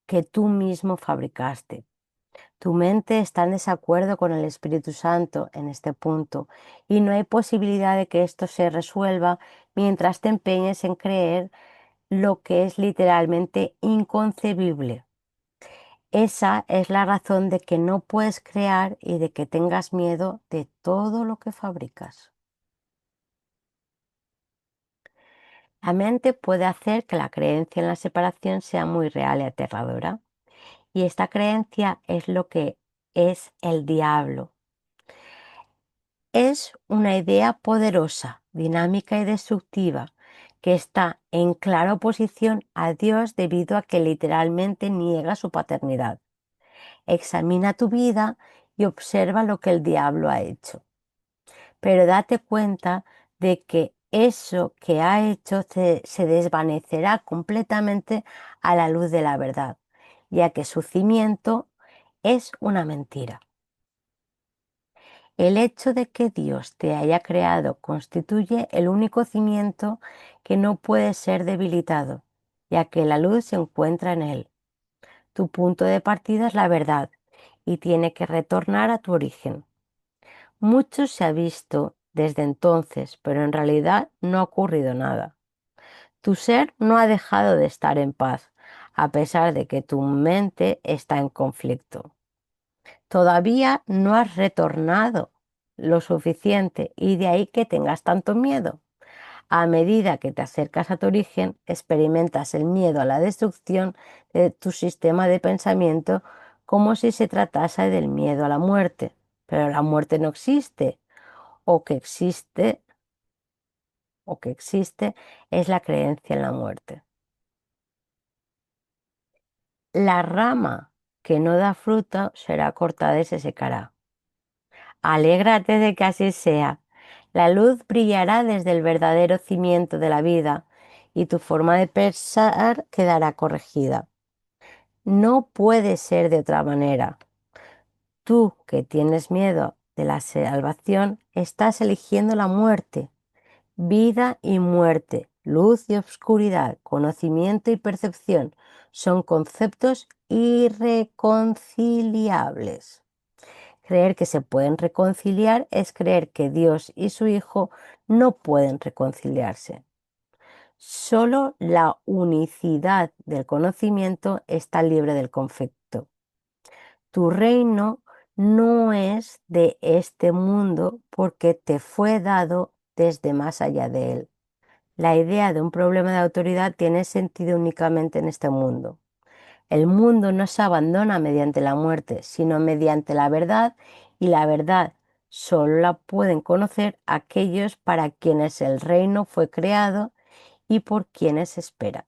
que tú mismo fabricaste. Tu mente está en desacuerdo con el Espíritu Santo en este punto y no hay posibilidad de que esto se resuelva mientras te empeñes en creer lo que es literalmente inconcebible. Esa es la razón de que no puedes crear y de que tengas miedo de todo lo que fabricas. La mente puede hacer que la creencia en la separación sea muy real y aterradora. Y esta creencia es lo que es el diablo. Es una idea poderosa, dinámica y destructiva que está en clara oposición a Dios debido a que literalmente niega su paternidad. Examina tu vida y observa lo que el diablo ha hecho. Pero date cuenta de que eso que ha hecho se desvanecerá completamente a la luz de la verdad, ya que su cimiento es una mentira. El hecho de que Dios te haya creado constituye el único cimiento que no puede ser debilitado, ya que la luz se encuentra en él. Tu punto de partida es la verdad y tiene que retornar a tu origen. Mucho se ha visto desde entonces, pero en realidad no ha ocurrido nada. Tu ser no ha dejado de estar en paz, a pesar de que tu mente está en conflicto. Todavía no has retornado lo suficiente y de ahí que tengas tanto miedo. A medida que te acercas a tu origen, experimentas el miedo a la destrucción de tu sistema de pensamiento como si se tratase del miedo a la muerte. Pero la muerte no existe, o que existe, o que existe es la creencia en la muerte. La rama que no da fruto será cortada y se secará. Alégrate de que así sea. La luz brillará desde el verdadero cimiento de la vida y tu forma de pensar quedará corregida. No puede ser de otra manera. Tú que tienes miedo de la salvación, estás eligiendo la muerte. Vida y muerte, luz y oscuridad, conocimiento y percepción son conceptos irreconciliables. Creer que se pueden reconciliar es creer que Dios y su Hijo no pueden reconciliarse. Solo la unicidad del conocimiento está libre del conflicto. Tu reino no es de este mundo porque te fue dado desde más allá de él. La idea de un problema de autoridad tiene sentido únicamente en este mundo. El mundo no se abandona mediante la muerte, sino mediante la verdad, y la verdad solo la pueden conocer aquellos para quienes el reino fue creado y por quienes espera.